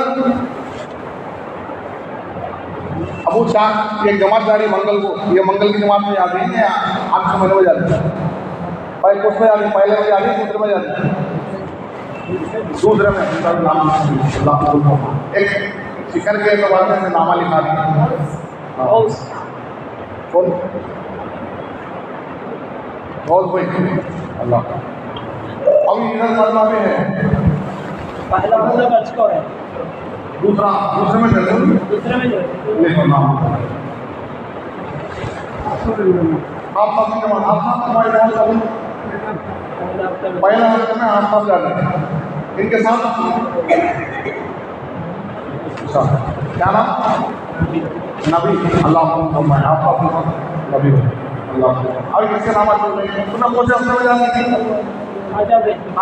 अबू शाह एक जमात जारी मंगल को, ये मंगल की जमात में जाती है 8 महीने में जाती है भाई कुछ में जाती पहले में जाती दूसरे में जाती दूसरे में एक चिकन के बाद में नामा लिखा दिया कौन बहुत भाई अल्लाह अभी इधर मरना भी है पहला हफ्ता बच गया है। दूसरे में दूसरे में जो है लिखो नाम आप सबकी जमात आप सब हमारे बहुत सब पहला हफ्ते में आप सब जाते हैं इनके साथ क्या नाम नबी अल्लाह आपका नबी अल्लाह और किसके नाम आते हैं तुमने कौन से हफ्ते में जानी थी आजा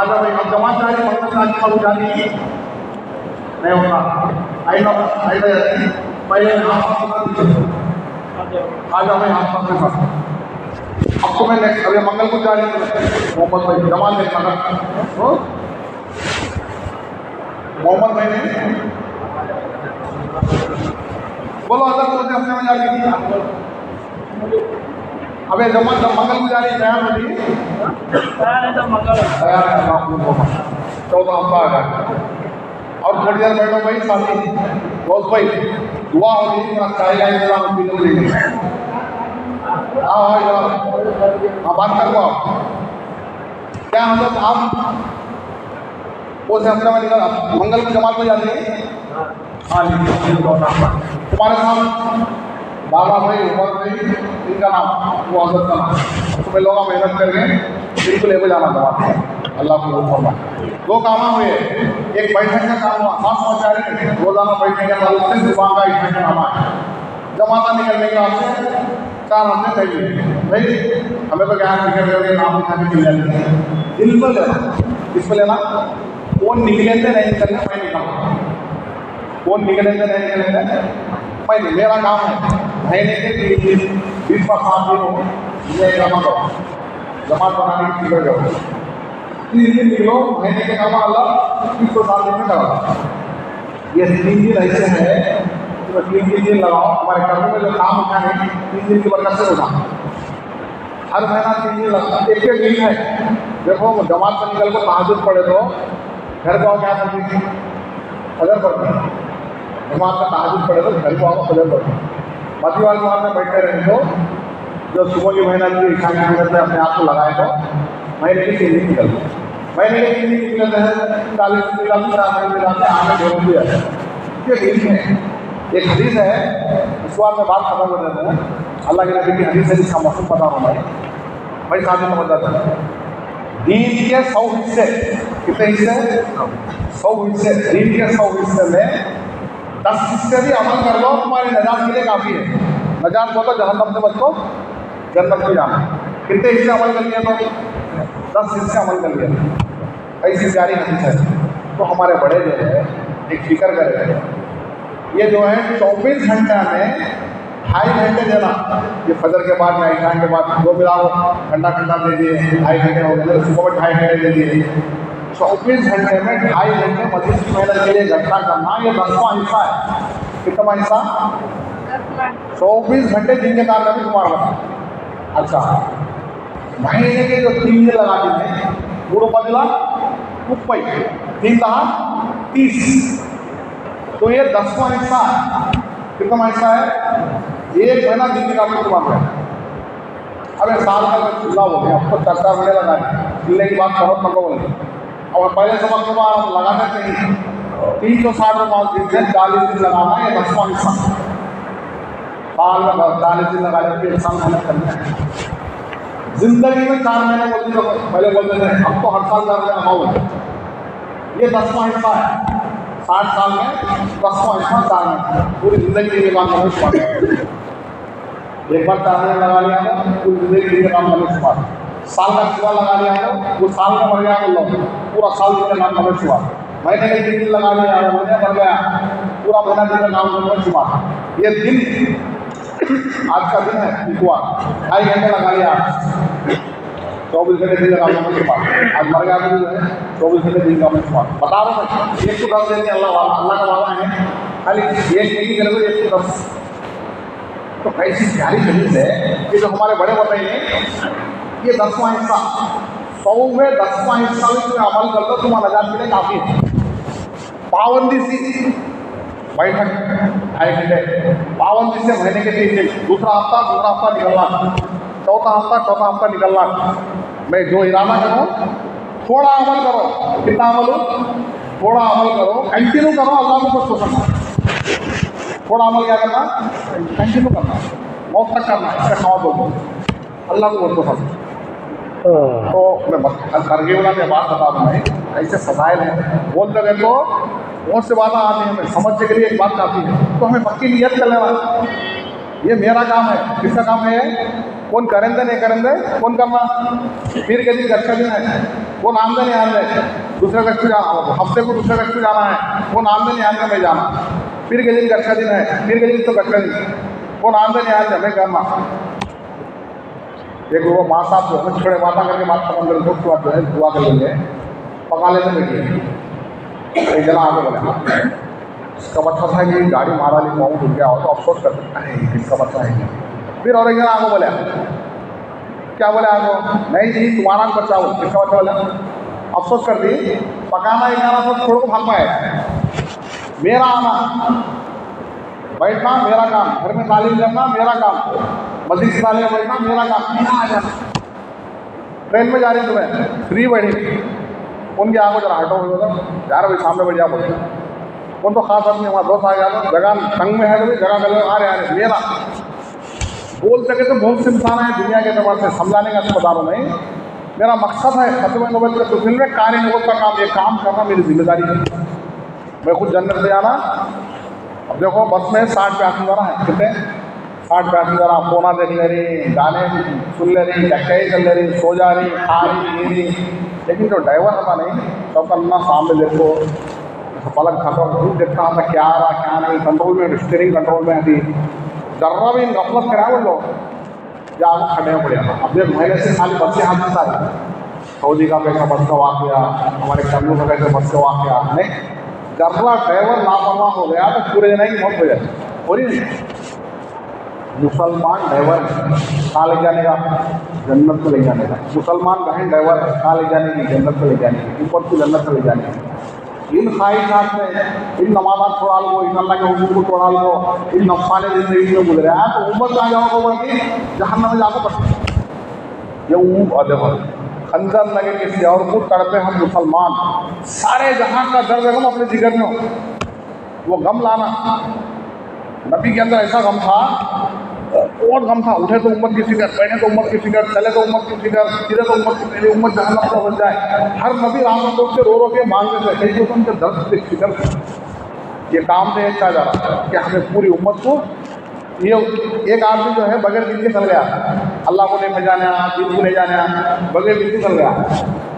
भाई अब जमात जाएगी मतलब जानी जानी नहीं होगा आइना पहले आजा भाई आप सबके साथ अब तो मैं नेक्स्ट अभी मंगल को जारी मोहम्मद भाई जमात देखना मोहम्मद भाई ने बोलो अगर कौन से हफ्ते में जारी थी अबे जमा जब मंगल को जारी तैयार होती तैयार है 14 हफ्ता आ गया और थोड़ी देर बैठो भाई साथी दोस्त भाई दुआ होगी चाय लाइन पीने को लेंगे हाँ बात कर लो क्या हम लोग आप कौन से हफ्ते में निकल मंगल को जमात में जाती है हाँ तुम्हारे साथ बाबा भाई उमर भाई इनका नाम वो हजरत का नाम तुम्हें लोग मेहनत करके बिल्कुल लेके जाना जमात अल्लाह को फरमा 2 काम हुए एक बैठक का काम हुआ 7 समाचार रोजाना बैठने के बाद से जुबान का इतना नामा है जमाता निकलने के बाद से 4 हमने कह दिए भाई हमें तो ज्ञान निकल रहे नाम लिखाने मिल जाती है दिल में लेना किस पर लेना कौन निकलेंगे नहीं निकलने मैं निकलूँ कौन निकलेंगे नहीं निकलेंगे मैं मेरा काम है महीने के 20 पर 7 दिन हो जमात बनाने की फिक्र करो 3 दिन निकलो महीने के काम अल्लाह 30 को 7 दिन में करा ये 3 दिन ऐसे है तो 3 दिन लगाओ हमारे कर्म में जो काम होता है 3 दिन की बरकत से होगा हर महीना 3 दिन लगता है एक दिन है देखो जमात से निकल कर तहज्जुद पढ़े तो घर को क्या करती थी फजर पढ़ती जमात का तहज्जुद पढ़े तो घर को आओ फजर पढ़ती मती वाली वहाँ में बैठे रहे तो जो सुबह की महीना की ईशा की मेहनत में अपने आप को लगाए तो महीने की 3 दिन निकल गए महीने के 3 दिन निकलते हैं 40 दिन निकलते हैं आगे ढोल भी जाते हैं ये दिन में एक हदीस है इस बार में बात खत्म कर देते हैं अल्लाह के नबी की हदीस है जिसका मौसम पता होना है भाई साथ में समझ जाता है दीन के 100 हिस्से कितने हिस्से 100 हिस्से दीन के 100 हिस्से में 10 हिस्से भी अमल कर लो तुम्हारी नजात के लिए काफ़ी है नजात को तो जहन्नम से बचो जन्नत में जाना कितने हिस्से अमल कर लिए तो 10 हिस्से अमल कर लिए ऐसी प्यारी हदीस है तो हमारे बड़े जो है एक फिक्र कर रहे हैं ये जो है 24 घंटे में 2.5 घंटे देना ये फजर के बाद या ईशान के बाद दो मिलाओ घंटा दे दिए 2.5 घंटे हो गए सुबह में 2.5 घंटे दे दिए 24 घंटे में 2.5 घंटे मस्जिद की मेहनत के लिए इकट्ठा करना ये 10वां हिस्सा है कितना हिस्सा 24 घंटे दिन के काम का भी तुम्हारा अच्छा महीने के जो 3 दिन लगा देते मूड बदला 30 3 10 30 तो ये 10वां हिस्सा है कितना हिस्सा है 1 महीना दिन के काम में तुम्हारा अब साल का खुला हो गया अब तो 4 महीने लगाए खुलने की बात करो पको बोले और पहले समझ को आप लगाना चाहिए 360 दिन से 40 दिन लगाना ये 10वां हिस्सा साल में 40 दिन लगा लेते 1 साल मेहनत करना है जिंदगी में 4 महीने बोलते थे पहले बोलते थे अब तो हर साल 4 महीने लगाओ ये 10वां हिस्सा है 60 साल में 10 साल में पूरी जिंदगी ये काम करने शुरुआत। एक बार 4 महीने लगा लिया तो पूरी जिंदगी ये काम करने शुरुआत। साल का सिवा लगा लिया तो वो साल में मर गया तो लो पूरा साल ये काम करने शुरुआत। महीने के दिन लगा लिया महीने मर गया पूरा महीना दिन काम करने शुरुआत। ये दिन आज का दिन है इतवार, 2.5 घंटे लगा लिया 24 घंटे दिन काम करने शुरुआत। आज मर गया तो जो है 24 घंटे दिन काम करने शुरुआत। बता रहा हूँ 110 देंगे अल्लाह का वादा है, खाली एक नहीं करोगे 110। तो ऐसी प्यारी चीज़ है कि जो हमारे बड़े बताइए ये 10वां हिस्सा 100 में 10वां हिस्सा में तुम्हें अमल कर दो तुम्हारा नजात के लिए काफ़ी है। पाबंदी सी बैठक 2.5 घंटे, पाबंदी से महीने के 3 दिन, दूसरा हफ्ता निकलना, चौथा हफ्ता निकलना। मैं जो इरादा करूँ थोड़ा अमल करो, कितना अमल हो थोड़ा अमल करो, कंटिन्यू करो, अल्लाह को कुछ पसंद। थोड़ा अमल क्या करना, कंटिन्यू करना, मौत तक करना, इसका खावा दो अल्लाह को बहुत पसंद। तो मैं करगे वाला में बात बता दूँ, मैं ऐसे फजाइल हैं बोलते गए तो बहुत से बातें आती हैं, हमें समझने के लिए एक बात काफ़ी है। तो हमें पक्की नियत कर लेना, ये मेरा काम है। किसका काम है? कौन करेंगे नहीं करेंगे, कौन करना? पीर के दिन अच्छा दिन है, कौन आमदनी आने दूसरे कच्छ जाना, हफ्ते को दूसरे कच्छ जाना है, कौन आमदनी आने में जाना। पीर के दिन अच्छा दिन है, पीर के दिन तो अच्छा दिन, कौन आमदनी आने हमें करना। एक वो माँ साहब जो है छोड़े माता करके बात खत्म कर दो, जो है दुआ कर लेंगे, पका लेते बैठिए। एक जना आगे बोले इसका मतलब था कि गाड़ी मारा ली पाऊँ डूब गया हो तो अफसोस कर सकता है, इसका मतलब है। फिर और एक जना आगे बोले, क्या बोले आगे? नहीं जी तुम्हारा बचाओ, इसका मतलब बोला अफसोस कर दी, पकाना ही गाना सब छोड़ को भाग पाए। मेरा आना बैठना मेरा काम, घर में तालीम करना मेरा काम, मस्जिद की तालीम बैठना मेरा काम, यहाँ आ जाना। ट्रेन में जा रही तुम्हें फ्री बैठी, उनके आगे जरा हटो जा रहे भाई सामने बैठ जा बोले, उन तो खास आदमी हमारा दोस्त आ गया तो जगह तंग में है तो जगह कर आ रहे मेरा बोल सके तो बहुत से इंसान है दुनिया के अतबार से समझाने का बता रहा हूँ। नहीं मेरा मकसद है खत्म नौबत के सुसिल में कार्य नौबत का काम, ये काम करना मेरी जिम्मेदारी है। मैं खुद जन्नत से आना। अब देखो बस में 60 पैसेंजर हैं, कितने 60 पैसेंजर, फोना देख ले रही, गाने सुन ले रही, टक्के कर ले रही, सो जा रही, खा रही पी रही, लेकिन जो ड्राइवर था नहीं सबका ना सामने देखो पलक खतर दूर देखता था क्या आ रहा क्या नहीं, कंट्रोल में स्टीयरिंग कंट्रोल में थी, जर्रा भी गफलत करा वो लोग या आगे खड़े पड़े। अब एक महीने से खाली बच्चे हाथ में सारे सऊदी का कैसा बस का वाक़या, हमारे कर्नूल का कैसे बस का वाक़या, नहीं जर्रा ड्राइवर लापरवाह हो गया तो पूरे दिन की मौत हो जाती। पूरी मुसलमान ड्राइवर कहाँ ले जाने का? जन्नत को ले जाने का। मुसलमान बहन ड्राइवर कहाँ ले जाने की? जन्नत को ले जाने की, ऊपर को जन्नत को ले जाने की। इन ख्वाहिशात में इन नमाज़ात छोड़ा लो, इन अल्लाह के हुक्म को छोड़ा लो, इन नफसाने ज़िंदगी में गुजरे हैं तो उम्मत कहाँ जाओगे बोल जहन्नम में जाकर पड़ते। ये देखो खंजर लगे किसी और को तड़पे हम मुसलमान, सारे जहां का दर्द गम अपने जिगर में हो, वो गम लाना। नबी के अंदर ऐसा गम था और गम था, उठे तो उम्मत की फिक्र, बैठे तो उम्मत की फिक्र, चले तो उम्मत की फिक्र, फिरे तो उम्मत की, मेरी उम्मत जहन्नम पर हो जाए। हर नबी राम से रो के मांगते थे, कई तो उनके दर्द से फिक्र थे। ये काम से अच्छा जा रहा कि हमें पूरी उम्मत को, ये एक आदमी जो है बगैर दिल के चल गया, अल्लाह को नहीं जाना, दिल को नहीं जाना, बगैर दिल के चल गया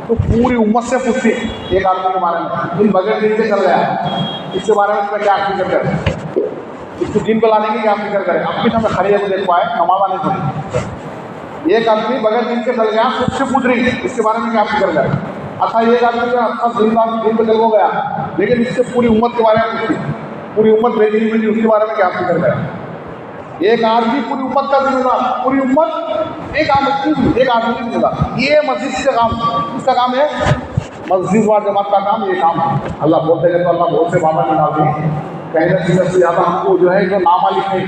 तो पूरी उम्मत से पूछती एक आदमी के बारे में, दिल बगैर दिल के चल गया, इसके बारे में उसमें क्या फिक्र करें, इसको दिन को लाने की क्या फिक्र करें। अब भी हमें खरीदे को देख पाए, नमाज़ा नहीं पड़ी। एक आदमी बगैर दिन के चल गया, सबसे पूछ रही इसके बारे में क्या फिक्र करें। अच्छा एक आदमी का अच्छा दिन को चल हो गया, लेकिन इससे पूरी उम्मत के बारे में पूछती, पूरी उम्मत बेचनी मिली उसके बारे में क्या फिक्र करें। एक आदमी पूरी उम्मत का जिम्मेदार, पूरी उम्मत एक आदमी की जिम्मेदार। ये मस्जिद का काम, इसका काम है मस्जिद व जमात का काम, ये काम है। अल्लाह बोलते हैं तो अल्लाह बहुत से बातें निकालते हैं। कहने से ज़्यादा हमको जो है जो नामा लिखे,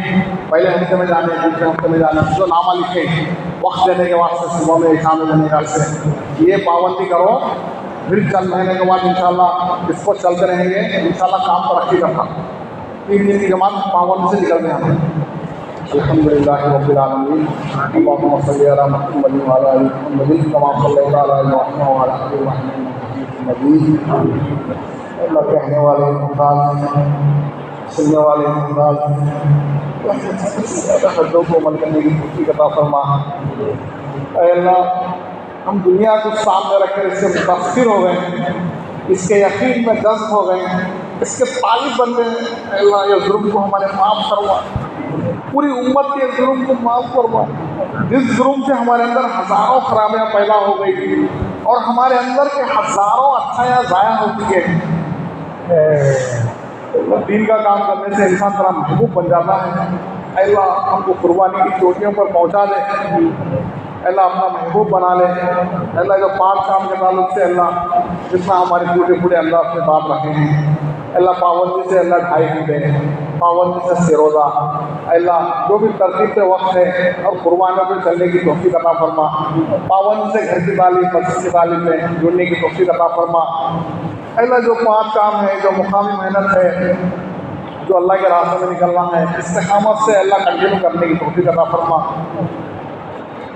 पहले हफ्ते में जाने, दूसरे हफ्ते में जाने, जो नामा लिखे वक्त देने के वास्ते सुबह में शाम में देने का से ये पाबंदी करो। फिर चंद महीने के बाद इंशाल्लाह इसको चलते रहेंगे, इंशाल्लाह काम तरक्की करना। 3 दिन की जमात पाबंदी से निकलते हैं हम। अल्हम्दुलिल्लाह रब्बिल आलमीन, अल्लाहुम्मा सल्ली अला मुहम्मद व अला आलि मुहम्मद कमा सल्लैता अला इब्राहीम व अला आलि इब्राहीम इन्नका हमीदुम मजीद। अल्लाह कहने वाले मुमताज़ हैं, सुनने वाले मुमताज़ हैं। हदों को अमल करने की तौफीक अता फरमा। ऐ अल्लाह, हम दुनिया को सामने रखकर इससे मुतासिर हो गए, इसके यकीन में दस्त हो गए, इसके तालिब बन गए। अल्लाह, ये जुल्म को हमारे माफ़ करवा, पूरी उम्मत के जुल्म को माफ़ करवा। जिस जुल्म से हमारे अंदर हज़ारों खराबियाँ पैदा हो गई थी और हमारे अंदर के हज़ारों अच्छाइयाँ ज़ाया हो चुके हैं। दीन का काम करने से इंसान तेरा महबूब बन जाता है। अल्लाह, हमको कुर्बानी की चोटियों पर पहुँचा दे। अल्लाह, अपना महबूब बना ले। अल्लाह, जो 5 काम के ताल्लुक से अल्लाह जितना हमारे टूटे फूटे अल्लाह अपने बात रखे हैं, अल्लाह पाबंदी से अल्लाह 2.5 घंटे, पाबंदी से सिरोज़ा, अल्लाह जो भी तरतीब पे वक्त है और कुर्बानियों पर चलने की तौफीक अता फरमा। पाबंदी से घर की तालीम, मस्जिद की तालीम में जुड़ने की तौफीक अता फरमा। अल्लाह, जो 5 काम है, जो मुकामी मेहनत है, जो अल्लाह के रास्ते में निकलना है, इस्तिकामत से अल्लाह कंटिन्यू करने की तौफीक अता फरमा।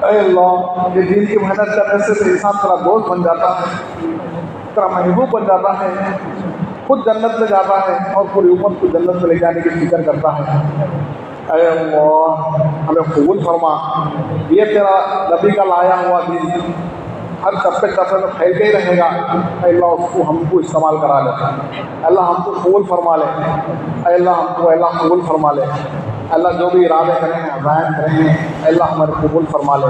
अल्लाह, ये दीन की मेहनत करने से इंसान तेरा दोस्त बन जाता है, तेरा महबूब बन जाता है, खुद जन्नत में जाता है और पूरी उम्मत को जन्नत में ले जाने की फिक्र करता है। अरे अल्लाह, हमें कबूल फरमा। ये तेरा नबी का लाया हुआ दीन हर चप्पे चप्पे में फैल के ही रहेगा। अल्लाह, उसको हमको इस्तेमाल करा ले। अल्लाह, हमको कबूल फरमा ले। अल्लाह, हमको अल्लाह कबूल फरमा ले। अल्लाह, जो भी इरादे करें हैं, अज़ायन करें हैं, अल्लाह हमारे कबूल फरमा ले।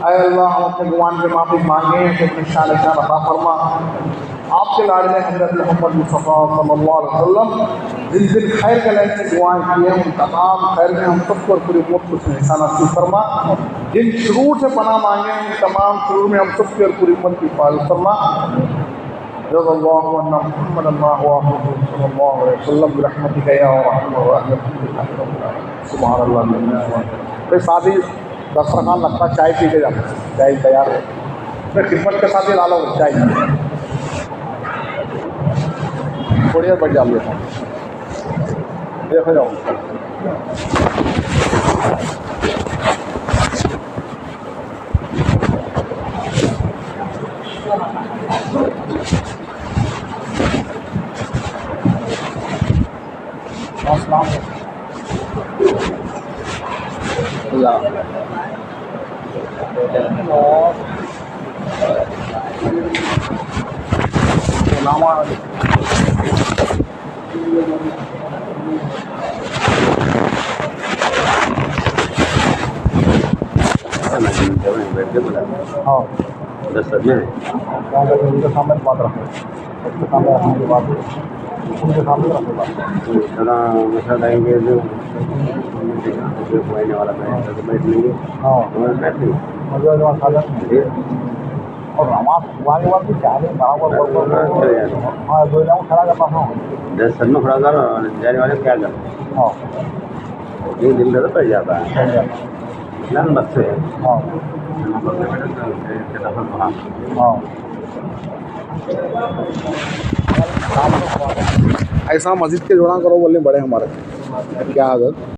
अल्लाह, हम अपने गुमान के माफ़ी मांगे हैं कि अपने शान अता फरमा। आपके लाडले हज़रत मोहम्मद मुस्तफ़ा सल्लल्लाहु अलैहि वसल्लम जिन जिन खैर के लाइन से दुआएँ की हैं, उन तमाम खैर में हम सबको और पूरी उम्मत को हिस्सा नसीब फरमा। जिन शुरूर से पनाह मांगे हैं, उन तमाम शुरूर में हम सबकी और पूरी उम्मत की हिफाज़त फरमा। फिर साथ ही दस्तरखान लगता, चाय पी के जाते, चाय तैयार है, फिर खिदमत के साथ ही ला लो चाय। थोड़ी देर बैठ जाओ, देखो जाओ। अस्सलाम हाँ, 10 आदमी हैं। उनके सामने बात रखो, उसके सामने रखने के बाद उनके सामने रखो बात। मसला आएंगे जो आने वाला है तो बैठ लेंगे। हाँ, बैठ लेंगे मज़े खा लेंगे और नमाज सुबह के बाद भी चाहे बराबर हाँ, 2 जगह खड़ा करता हूँ। 10 सर में खड़ा करो, जाने वाले क्या कर। हाँ, एक दिन का तो पड़ जाता है ना, बस से। हाँ, हाँ, ऐसा मस्जिद के जुड़ा करो बोलने बड़े हमारे क्या आदत।